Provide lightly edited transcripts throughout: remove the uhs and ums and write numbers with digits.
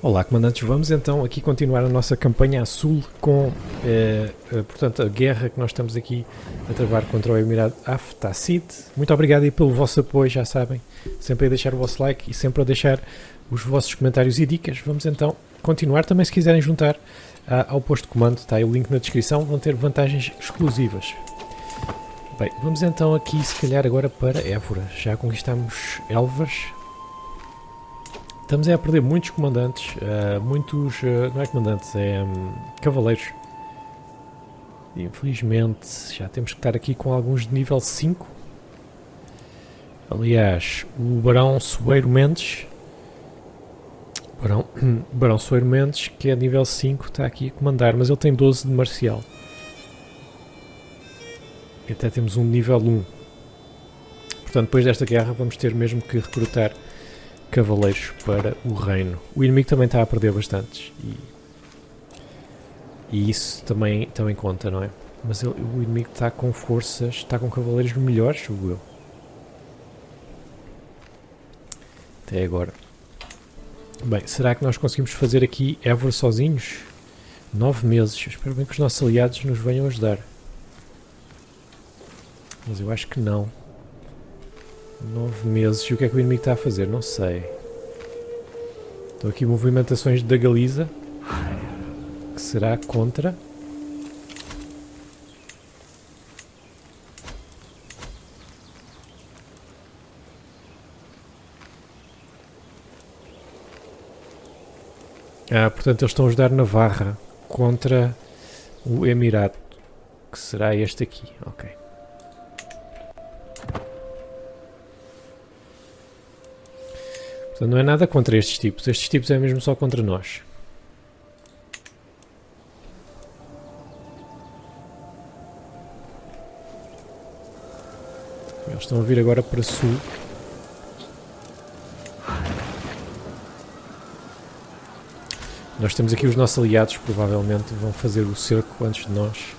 Olá, comandantes. Vamos então aqui continuar a nossa campanha a sul com, portanto, a guerra que nós estamos aqui a travar contra o Emirado Haftassid. Muito obrigado aí pelo vosso apoio, já sabem. Sempre a deixar o vosso like e sempre a deixar os vossos comentários e dicas. Vamos então continuar. Também se quiserem juntar ao posto de comando, está aí o link na descrição, vão ter vantagens exclusivas. Bem, vamos então aqui se calhar agora para Évora. Já conquistamos Elvas. Estamos a perder muitos comandantes, não é comandantes, é cavaleiros. Infelizmente já temos que estar aqui com alguns de nível 5. Aliás, o Barão Soeiro Mendes, Barão Soeiro Mendes, que é nível 5, está aqui a comandar, mas ele tem 12 de marcial. E até temos um nível 1. Portanto, depois desta guerra vamos ter mesmo que recrutar cavaleiros para o reino. O inimigo também está a perder bastantes e isso também conta, não é? Mas o inimigo está com forças, está com cavaleiros melhores, julgo eu. Até agora. Bem, será que nós conseguimos fazer aqui Évora sozinhos? 9 meses. Eu espero bem que os nossos aliados nos venham ajudar. Mas eu acho que não. 9 meses. E o que é que o inimigo está a fazer? Não sei. Estão aqui movimentações da Galiza. Que será contra. Portanto eles estão a ajudar Navarra contra o Emirato. Que será este aqui. Ok. Portanto, não é nada contra estes tipos. Estes tipos é mesmo só contra nós. Eles estão a vir agora para sul. Nós temos aqui os nossos aliados, provavelmente vão fazer o cerco antes de nós.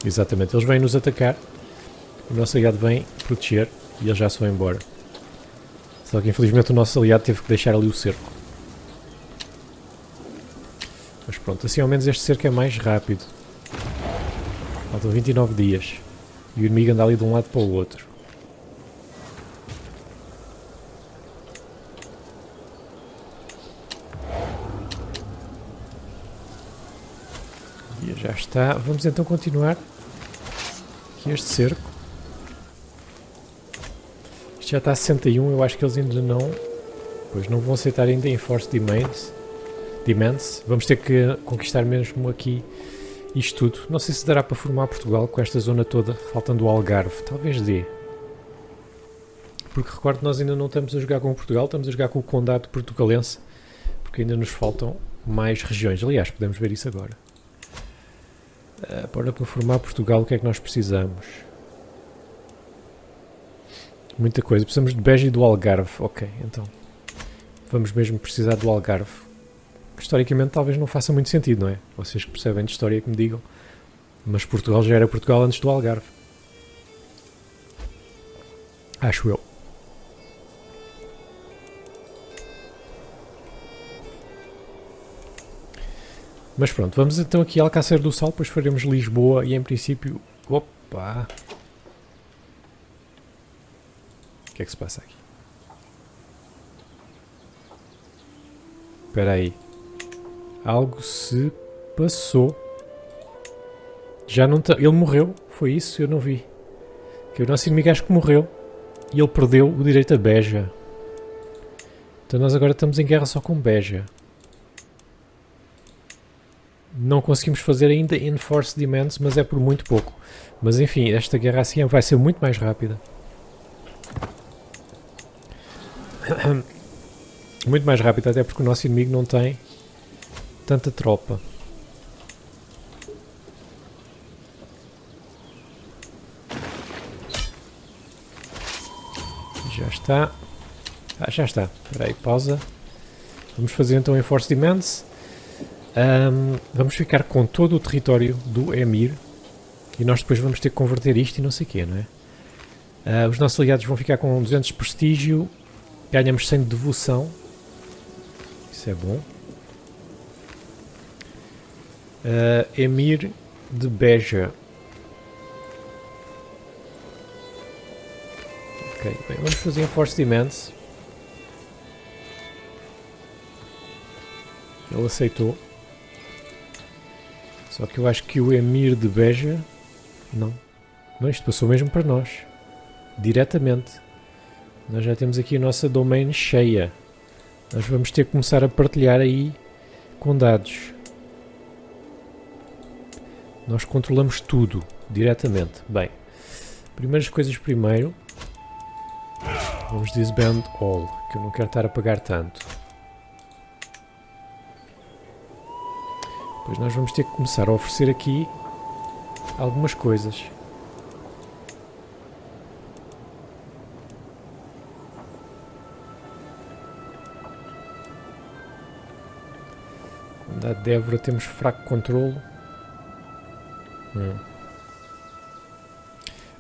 Exatamente, eles vêm nos atacar, o nosso aliado vem proteger e eles já se vão embora. Só que infelizmente o nosso aliado teve que deixar ali o cerco. Mas pronto, assim ao menos este cerco é mais rápido. Faltam 29 dias e o inimigo anda ali de um lado para o outro. E já está, vamos então continuar aqui este cerco. Isto já está a 61, eu acho que eles ainda não... Pois não vão aceitar ainda Enforced Demands. Vamos ter que conquistar mesmo aqui isto tudo. Não sei se dará para formar Portugal com esta zona toda, faltando o Algarve. Talvez dê. Porque recordo que nós ainda não estamos a jogar com Portugal, estamos a jogar com o Condado Portugalense, porque ainda nos faltam mais regiões. Aliás, podemos ver isso agora. Para formar Portugal, o que é que nós precisamos? Muita coisa. Precisamos de Beja e do Algarve. Ok, então. Vamos mesmo precisar do Algarve. Que historicamente talvez não faça muito sentido, não é? Vocês que percebem de história que me digam. Mas Portugal já era Portugal antes do Algarve. Acho eu. Mas pronto, vamos então aqui a Alcácer do Sal, depois faremos Lisboa e em princípio... Opa! O que é que se passa aqui? Espera aí. Algo se passou. Já não está... Ele morreu? Foi isso? Eu não vi. Que o nosso inimigo acho que morreu. E ele perdeu o direito a Beja. Então nós agora estamos em guerra só com Beja. Não conseguimos fazer ainda Enforced Demands, mas é por muito pouco. Mas enfim, esta guerra assim vai ser muito mais rápida. Muito mais rápida, até porque o nosso inimigo não tem tanta tropa. Já está. Já está. Espera aí, pausa. Vamos fazer então Enforced Demands. Vamos ficar com todo o território do Emir e nós depois vamos ter que converter isto e não sei o quê, não é? Os nossos aliados vão ficar com 200 de prestígio, ganhamos 100 de devoção, isso é bom. Emir de Beja. Ok, bem, vamos fazer Enforced Demands. Ele aceitou. Só que eu acho que o Emir de Beja... Não, isto passou mesmo para nós. Diretamente. Nós já temos aqui a nossa domain cheia. Nós vamos ter que começar a partilhar aí com dados. Nós controlamos tudo diretamente. Bem, primeiras coisas primeiro. Vamos disband all, que eu não quero estar a pagar tanto. Depois nós vamos ter que começar a oferecer aqui algumas coisas. Da Débora temos fraco controlo.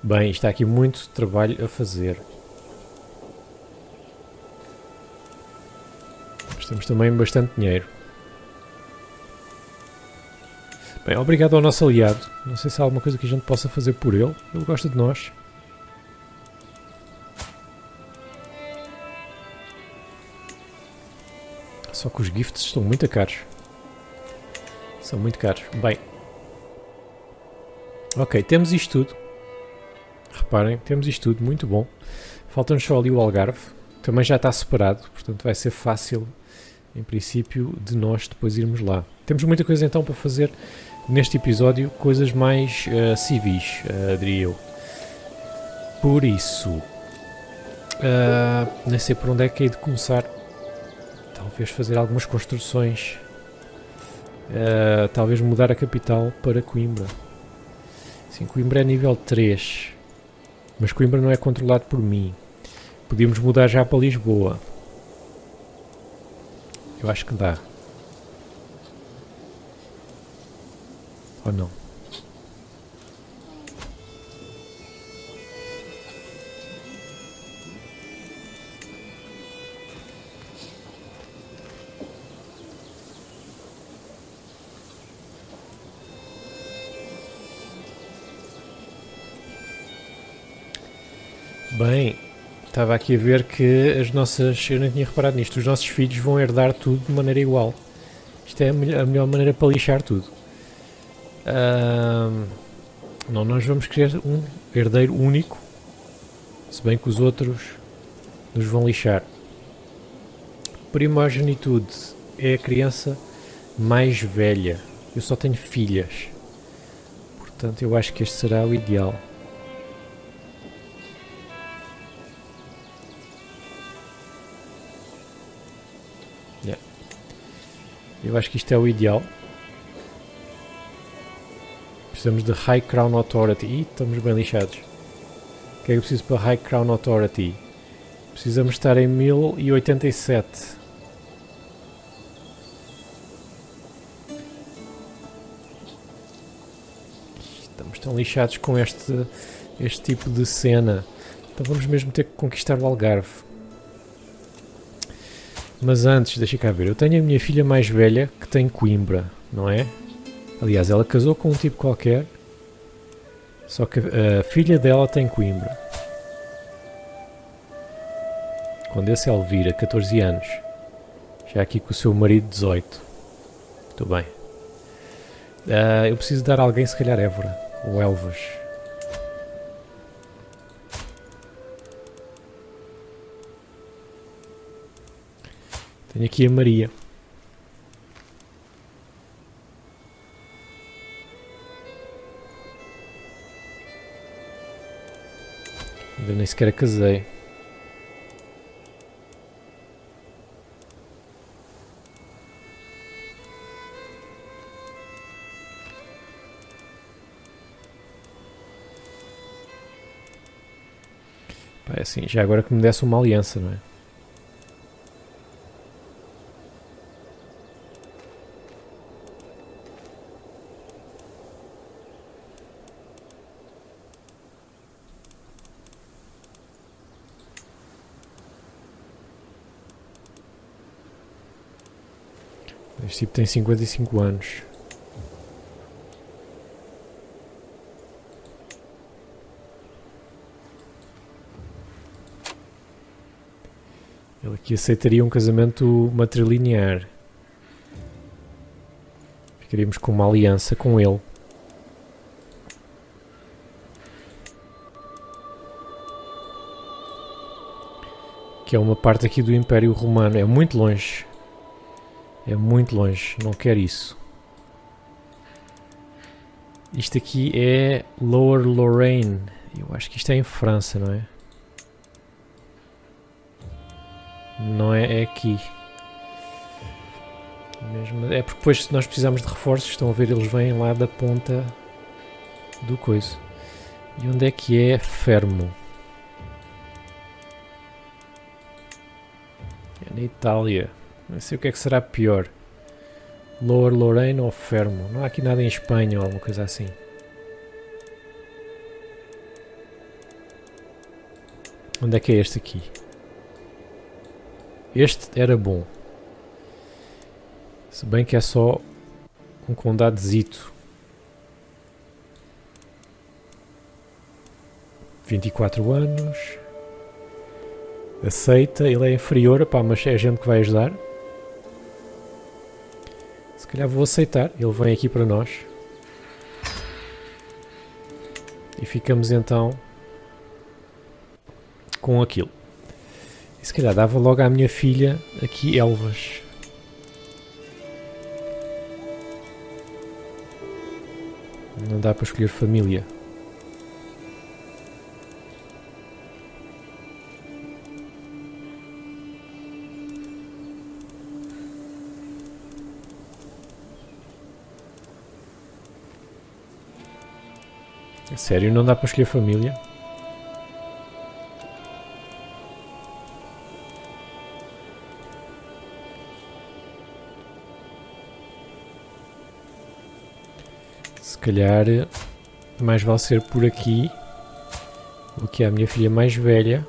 Bem, está aqui muito trabalho a fazer. Mas temos também bastante dinheiro. Bem, obrigado ao nosso aliado. Não sei se há alguma coisa que a gente possa fazer por ele. Ele gosta de nós. Só que os gifts estão muito caros. São muito caros. Bem. Ok, temos isto tudo. Reparem, temos isto tudo. Muito bom. Falta-nos só ali o Algarve. Também já está separado. Portanto vai ser fácil, em princípio, de nós depois irmos lá. Temos muita coisa então para fazer neste episódio. Coisas mais civis, diria eu. Por isso... nem sei por onde é que hei de começar. Talvez fazer algumas construções. Talvez mudar a capital para Coimbra. Sim, Coimbra é nível 3. Mas Coimbra não é controlado por mim. Podíamos mudar já para Lisboa. Eu acho que dá. Ou não? Bem, estava aqui a ver que as nossas... Eu nem tinha reparado nisto. Os nossos filhos vão herdar tudo de maneira igual. Isto é a melhor maneira para lixar tudo. Não, nós vamos querer um herdeiro único. Se bem que os outros nos vão lixar. Primogenitude é a criança mais velha. Eu só tenho filhas. Portanto, eu acho que este será o ideal. Eu acho que isto é o ideal. Precisamos de High Crown Authority. Ih, estamos bem lixados. O que é que eu preciso para High Crown Authority? Precisamos estar em 1087. Estamos tão lixados com este tipo de cena. Então vamos mesmo ter que conquistar o Algarve. Mas antes, deixa cá ver, eu tenho a minha filha mais velha que tem Coimbra, não é? Aliás, ela casou com um tipo qualquer, só que a filha dela tem Coimbra. Condessa Elvira, 14 anos. Já aqui com o seu marido, 18. Muito bem. Eu preciso dar a alguém, se calhar Évora, ou Elvas. Tenho aqui a Maria. Ainda nem sequer a casei. Pá, é assim, já agora que me desse uma aliança, não é? Este tipo tem 55 anos. Ele aqui aceitaria um casamento matrilinear. Ficaríamos com uma aliança com ele. Que é uma parte aqui do Império Romano. É muito longe. É muito longe. Não quero isso. Isto aqui é Lower Lorraine. Eu acho que isto é em França, não é? Não é aqui. Mesmo, é porque depois nós precisamos de reforços. Estão a ver, eles vêm lá da ponta do coisa. E onde é que é Fermo? É na Itália. Não sei o que é que será pior. Lower Lorraine ou Fermo? Não há aqui nada em Espanha ou alguma coisa assim. Onde é que é este aqui? Este era bom. Se bem que é só um condadozito. 24 anos. Aceita. Ele é inferior. Pá, mas é gente que vai ajudar. Se calhar vou aceitar. Ele vem aqui para nós. E ficamos então com aquilo. E se calhar dava logo à minha filha aqui Elvas. Não dá para escolher família. Sério, não dá para escolher família? Se calhar mais vale ser por aqui do que a minha filha mais velha.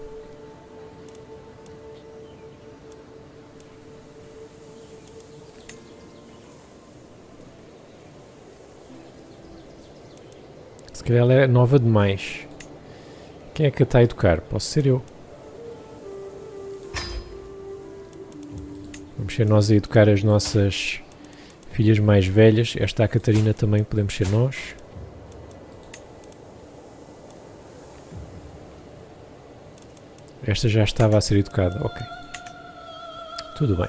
Se calhar ela é nova demais. Quem é que a está a educar? Posso ser eu. Vamos ser nós a educar as nossas filhas mais velhas. Esta a Catarina também podemos ser nós. Esta já estava a ser educada. Ok. Tudo bem.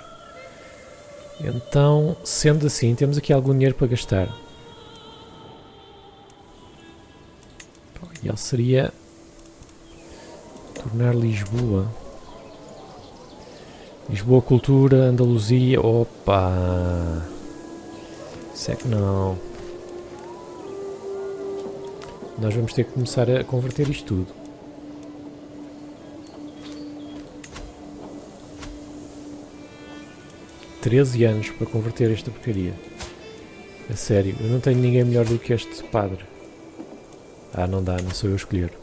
Então, sendo assim, temos aqui algum dinheiro para gastar. O ideal seria tornar Lisboa. Lisboa Cultura, Andaluzia. Opa! Isso é que não. Nós vamos ter que começar a converter isto tudo. $13 anos para converter esta porcaria. A sério, eu não tenho ninguém melhor do que este padre. Ah, não dá, não sou eu a escolher.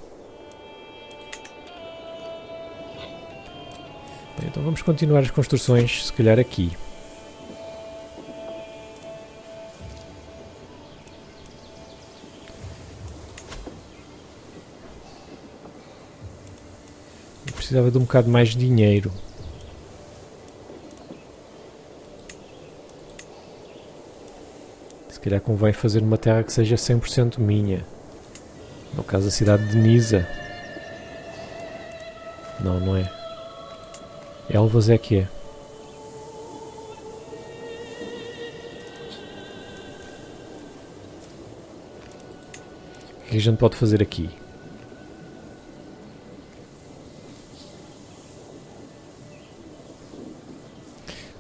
Bem, então vamos continuar as construções, se calhar aqui. Eu precisava de um bocado mais de dinheiro. Se calhar convém fazer uma terra que seja 100% minha. No caso, a cidade de Nisa. Não, não é. Elvas é que é. O que a gente pode fazer aqui?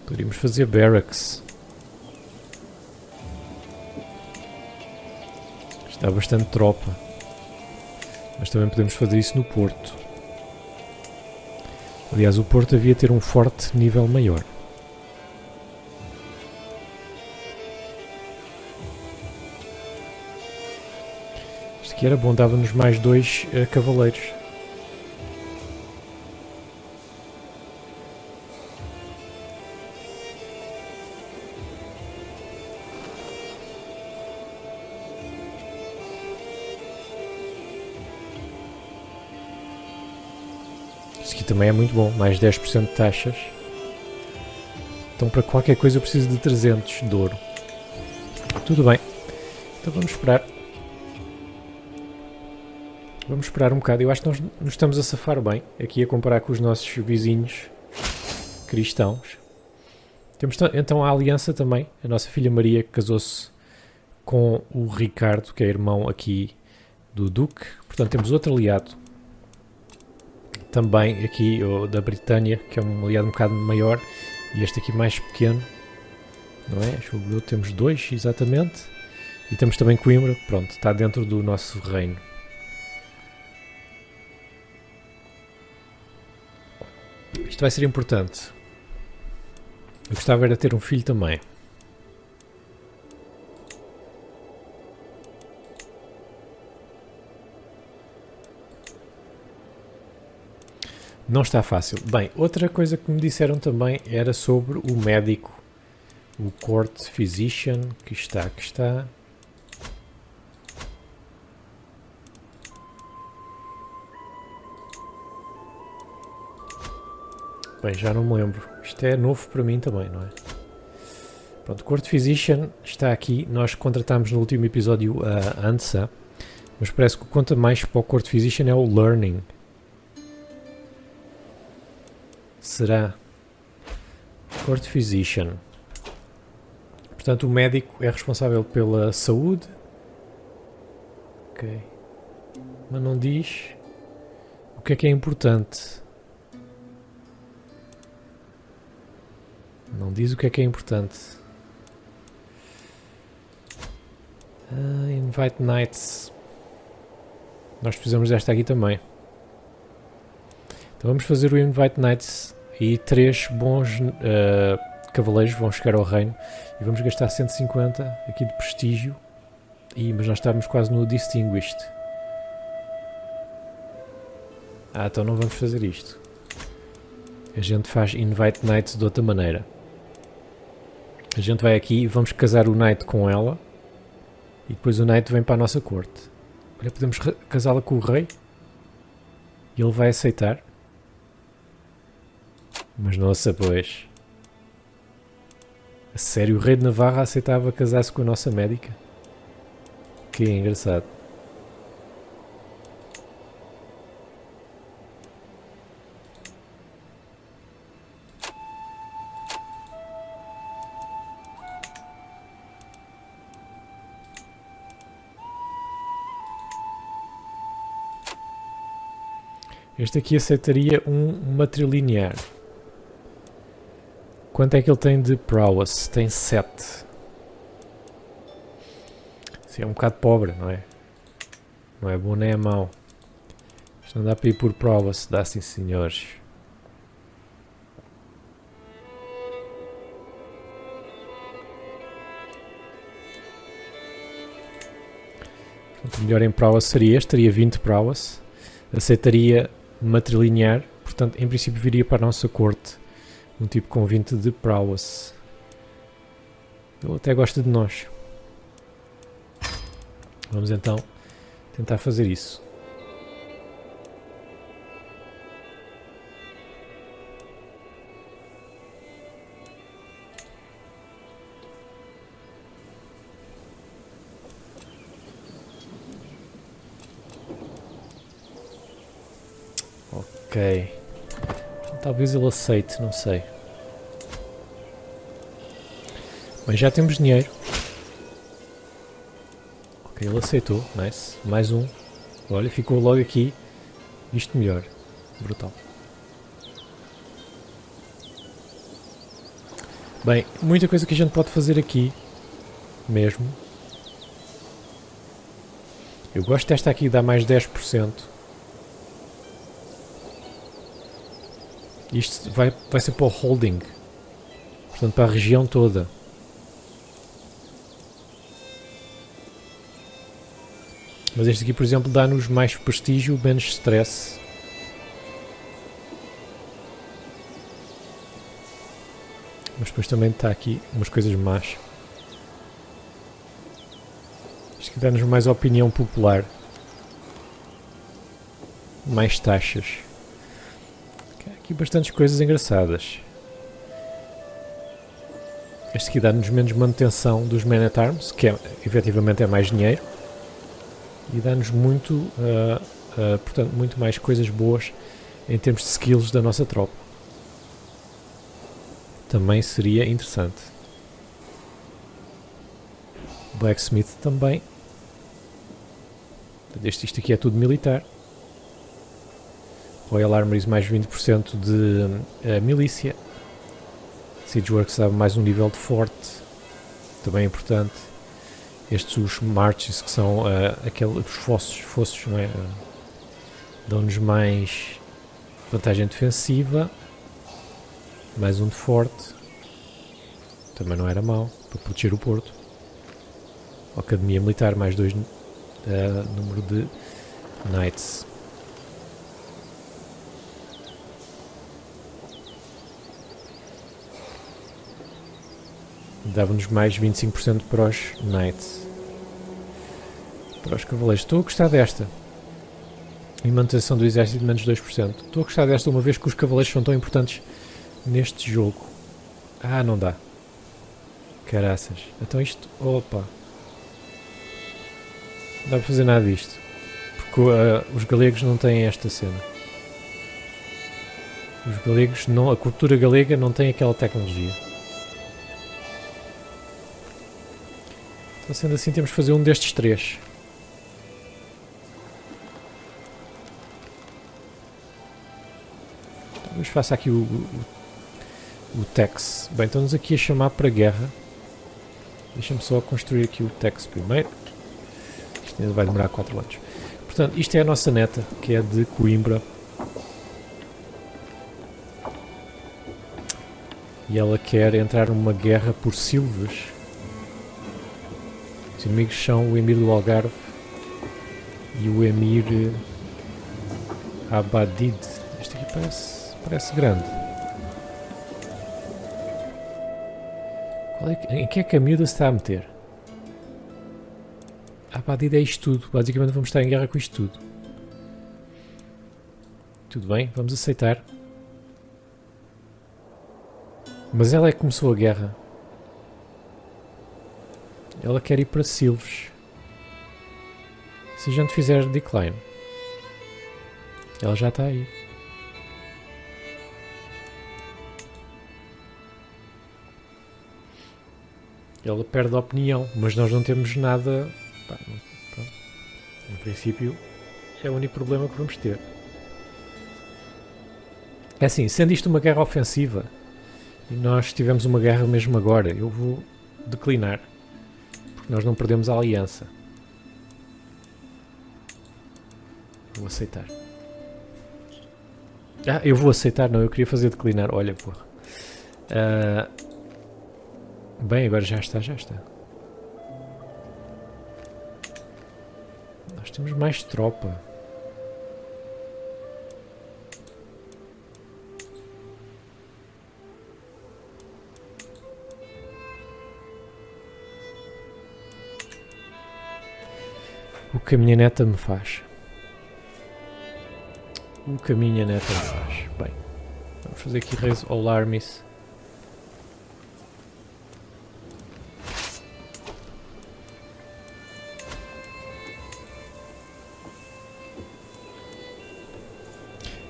Poderíamos fazer barracks. Está bastante tropa. Mas também podemos fazer isso no Porto. Aliás, o Porto havia ter um forte nível maior. Isto aqui era bom, dava-nos mais 2 cavaleiros. Isto aqui também é muito bom, mais 10% de taxas. Então para qualquer coisa eu preciso de 300 de ouro. Tudo bem, então vamos esperar. Vamos esperar um bocado. Eu acho que nós nos estamos a safar bem aqui a comparar com os nossos vizinhos cristãos. Temos então a aliança também. A nossa filha Maria casou-se com o Ricardo, que é irmão aqui do Duque. Portanto temos outro aliado. Também aqui o da Britânia, que é um aliado um bocado maior. E este aqui mais pequeno. Não é? Temos 2 exatamente. E temos também Coimbra. Pronto, está dentro do nosso reino. Isto vai ser importante. Eu gostava era de ter um filho também. Não está fácil. Bem, outra coisa que me disseram também era sobre o médico. O Court Physician, que está. Bem, já não me lembro. Isto é novo para mim também, não é? Pronto, o Court Physician está aqui. Nós contratámos no último episódio a ANSA, mas parece que o que conta mais para o Court Physician é o Learning. Será? Court Physician. Portanto, o médico é responsável pela saúde. Ok. Mas não diz o que é importante. Não diz o que é importante. Invite Knights. Nós precisamos desta aqui também. Então vamos fazer o Invite Knights e 3 bons cavaleiros vão chegar ao reino e vamos gastar 150 aqui de prestígio. Mas nós estamos quase no Distinguished. Então não vamos fazer isto. A gente faz Invite Knights de outra maneira. A gente vai aqui e vamos casar o Knight com ela. E depois o Knight vem para a nossa corte. Olha, podemos casá-la com o rei. E ele vai aceitar. Mas nossa, pois. A sério, o rei de Navarra aceitava casar-se com a nossa médica? Que engraçado. Este aqui aceitaria um matrilinear. Quanto é que ele tem de prowess? Tem 7. Sim, é um bocado pobre, não é? Não é bom nem é mau. Isto não dá para ir por prowess, dá sim senhores. Portanto, o melhor em prowess seria este, teria 20 prowess. Aceitaria matrilinear, portanto em princípio viria para a nossa corte um tipo com 20 de prowess. Ele até gosta de nós. Vamos então tentar fazer isso. Ok. Talvez ele aceite, não sei. Bem, já temos dinheiro. Ok, ele aceitou. Nice. Mais um. Olha, ficou logo aqui. Isto melhor. Brutal. Bem, muita coisa que a gente pode fazer aqui. Mesmo. Eu gosto desta aqui, dá mais 10%. Isto vai ser para o holding. Portanto, para a região toda. Mas este aqui, por exemplo, dá-nos mais prestígio, menos stress. Mas depois também está aqui umas coisas más. Isto aqui dá-nos mais opinião popular. Mais taxas. aqui bastantes coisas engraçadas. Este aqui dá-nos menos manutenção dos Man at Arms, que efetivamente é mais dinheiro. E dá-nos muito, portanto, muito mais coisas boas em termos de skills da nossa tropa. Também seria interessante. Blacksmith também. Isto aqui é tudo militar. Royal Armories mais 20% de milícia. Siegeworks dá mais um nível de forte. Também é importante. Estes os marches, que são os fossos, não é? Dão-nos mais vantagem defensiva. Mais um de forte. Também não era mau, para proteger o porto. Academia Militar, mais 2 número de Knights. Dava-nos mais 25% para os Knights. Para os Cavaleiros. Estou a gostar desta. E manutenção do exército menos 2%. Estou a gostar desta, uma vez que os Cavaleiros são tão importantes neste jogo. Ah, não dá. Caraças. Então isto... Opa. Não dá para fazer nada disto. Porque os galegos não têm esta cena. Os galegos não... A cultura galega não tem aquela tecnologia. Então, sendo assim, temos que fazer um destes 3. Então, vamos fazer aqui o Tex. Bem, estamos aqui a chamar para guerra. Deixa-me só construir aqui o Tex primeiro. Isto ainda vai demorar 4 anos. Portanto, isto é a nossa neta, que é de Coimbra. E ela quer entrar numa guerra por Silves. Os inimigos são o Emir do Algarve e o Emir Abadid. Este aqui parece grande. Em que é que a miúda se está a meter? Abadid é isto tudo. Basicamente vamos estar em guerra com isto tudo. Tudo bem, vamos aceitar. Mas ela é que começou a guerra. Ela quer ir para Silves. Se a gente fizer decline, ela já está aí. Ela perde a opinião, mas nós não temos nada. Pá, pronto. Em princípio, é o único problema que vamos ter. É assim, sendo isto uma guerra ofensiva, e nós tivemos uma guerra mesmo agora, eu vou declinar. Nós não perdemos a aliança. Vou aceitar. Ah, eu vou aceitar, não, eu queria fazer declinar. Olha, porra. Bem, agora já está. Nós temos mais tropa. O que a minha neta me faz. Bem, vamos fazer aqui Raise All Armies.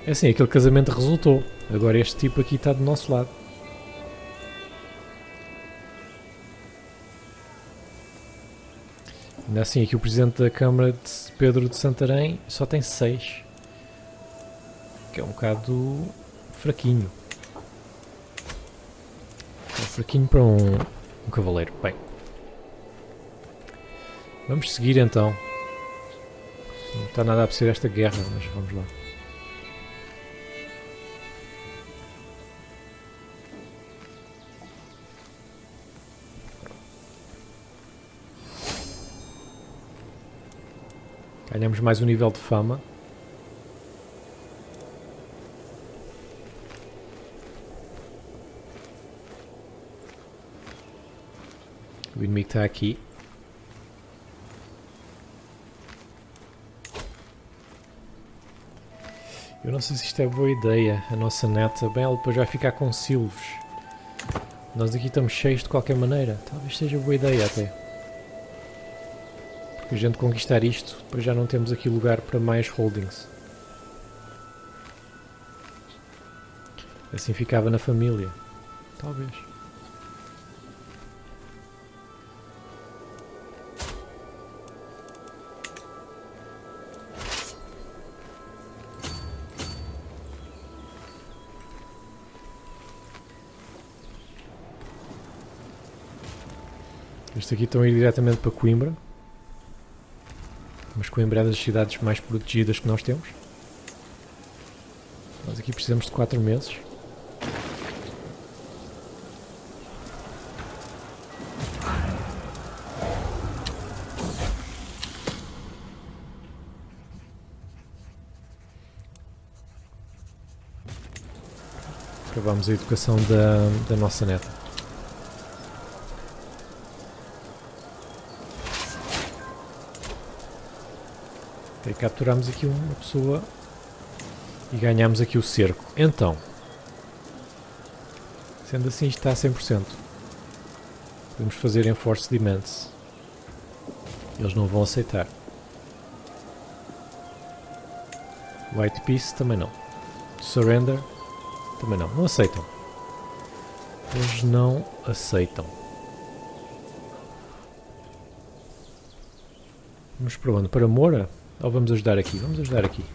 É assim, aquele casamento resultou. Agora este tipo aqui está do nosso lado. Ainda assim, aqui o Presidente da Câmara de Pedro de Santarém só tem 6. Que é um bocado fraquinho. É fraquinho para um cavaleiro. Bem. Vamos seguir então. Não está nada a perceber esta guerra, mas vamos lá. Ganhamos mais um nível de fama. O inimigo está aqui. Eu não sei se isto é boa ideia, a nossa neta. Bem, ela depois vai ficar com silvos. Nós aqui estamos cheios de qualquer maneira. Talvez seja boa ideia até. Porque a gente conquistar isto, depois já não temos aqui lugar para mais holdings. Assim ficava na família. Talvez. Este aqui estão a ir diretamente para Coimbra. Mas Coimbra é das cidades mais protegidas que nós temos. Nós aqui precisamos de 4 meses. Acabamos a educação da nossa neta. Ok, capturamos aqui uma pessoa e ganhamos aqui o cerco. Então, sendo assim isto está a 100%. Podemos fazer Enforced Demands. Eles não vão aceitar. White Peace também não. Surrender também não. Não aceitam. Eles não aceitam. Vamos para onde? Para Moura? Ou vamos ajudar aqui? Vamos ajudar aqui.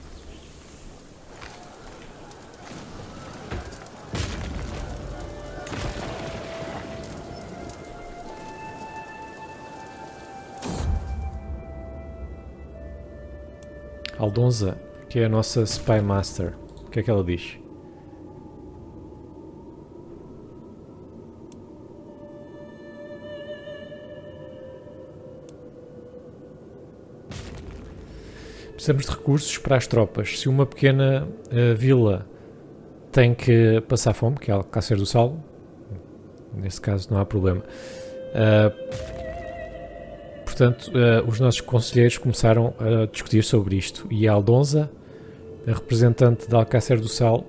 Aldonza, que é a nossa Spy Master. O que é que ela diz? Precisamos de recursos para as tropas. Se uma pequena vila tem que passar fome, que é Alcácer do Sal, nesse caso não há problema. Portanto, os nossos conselheiros começaram a discutir sobre isto. E a Aldonza, a representante de Alcácer do Sal,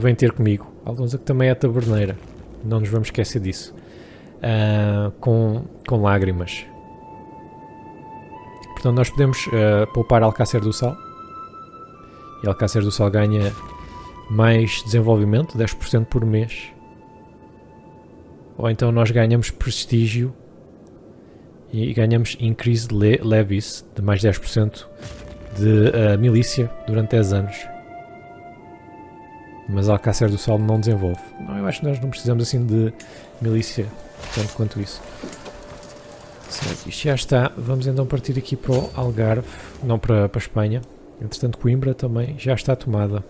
vem ter comigo. A Aldonza que também é taberneira. Não nos vamos esquecer disso. Com lágrimas. Portanto, nós podemos poupar Alcácer do Sal. E Alcácer do Sal ganha mais desenvolvimento, 10% por mês. Ou então nós ganhamos prestígio e ganhamos Increased Levies de mais 10% de milícia durante 10 anos. Mas Alcácer do Sal não desenvolve. Não, eu acho que nós não precisamos assim de milícia tanto quanto isso. Certo, isto já está. Vamos então partir aqui para o Algarve, não para a Espanha. Entretanto, Coimbra também já está tomada.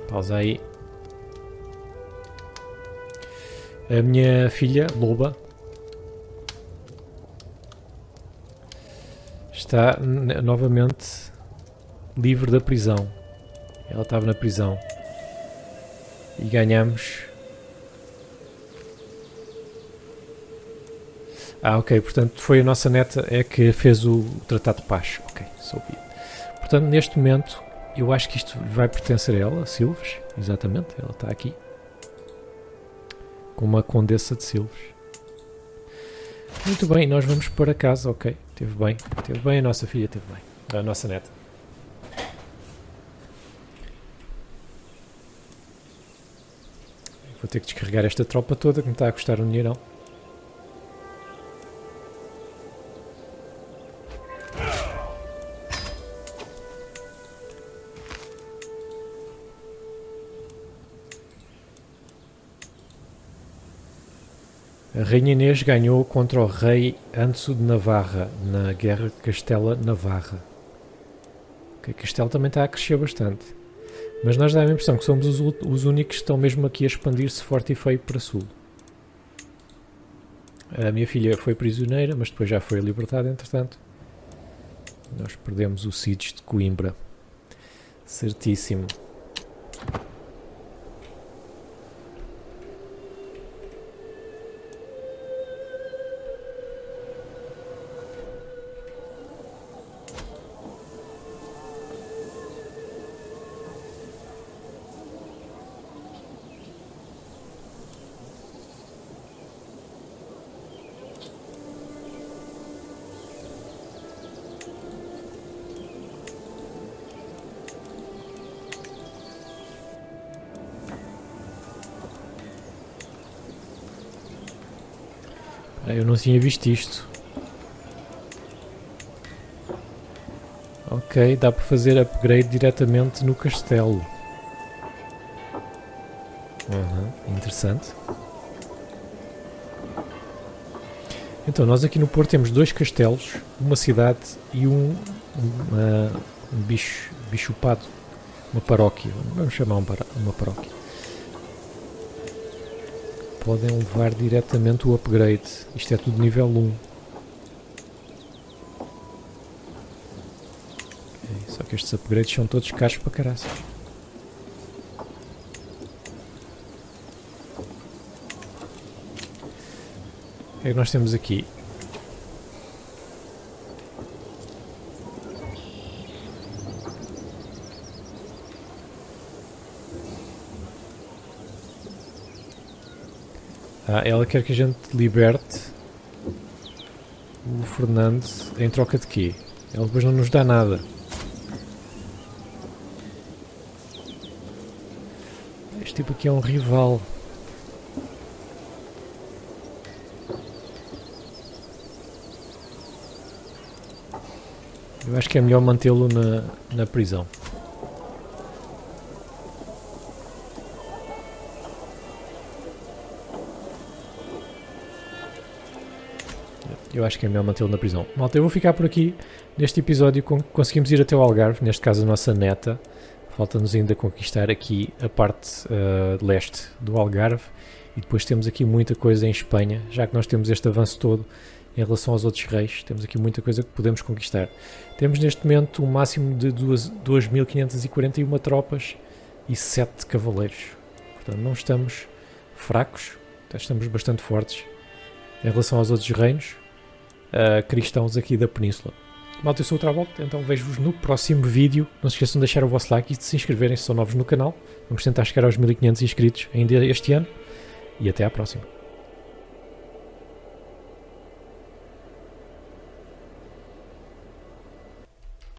Pausa aí. A minha filha, Loba, está novamente livre da prisão. Ela estava na prisão. E ganhamos. Ok, portanto foi a nossa neta é que fez o Tratado de Paz. Ok, soube. Portanto, neste momento, eu acho que isto vai pertencer a ela, a Silves, exatamente, ela está aqui. Com uma condessa de Silves. Muito bem, nós vamos para casa, ok. Teve bem a nossa filha, teve bem. A nossa neta. Vou ter que descarregar esta tropa toda que me está a custar um dinheirão. A Rainha Inês ganhou contra o rei Anso de Navarra na Guerra de Castela-Navarra. Okay, Castelo também está a crescer bastante. Mas nós dá a impressão que somos os únicos que estão mesmo aqui a expandir-se forte e feio para sul. A minha filha foi prisioneira, mas depois já foi libertada, entretanto. Nós perdemos o Siege de Coimbra. Certíssimo. Eu não tinha visto isto. Ok, dá para fazer upgrade diretamente no castelo. Interessante. Então, nós aqui no Porto temos 2 castelos, uma cidade e um bichopado. Uma paróquia. Vamos chamar uma paróquia. Podem levar diretamente o upgrade. Isto é tudo nível 1. Okay, só que estes upgrades são todos caros para caraças. O que é que nós temos aqui? Ela quer que a gente liberte o Fernando em troca de quê? Ela depois não nos dá nada. Este tipo aqui é um rival. Eu acho que é melhor mantê-lo na prisão. Eu acho que é melhor mantê-lo na prisão. Malta, eu vou ficar por aqui. Neste episódio conseguimos ir até o Algarve, neste caso a nossa neta. Falta-nos ainda conquistar aqui a parte leste do Algarve. E depois temos aqui muita coisa em Espanha, já que nós temos este avanço todo em relação aos outros reis. Temos aqui muita coisa que podemos conquistar. Temos neste momento um máximo de 2.541 tropas e 7 cavaleiros. Portanto, não estamos fracos, estamos bastante fortes em relação aos outros reinos cristãos aqui da Península. Malta, eu sou o Travolta, então vejo-vos no próximo vídeo. Não se esqueçam de deixar o vosso like e de se inscreverem se são novos no canal. Vamos tentar chegar aos 1.500 inscritos ainda este ano. E até à próxima.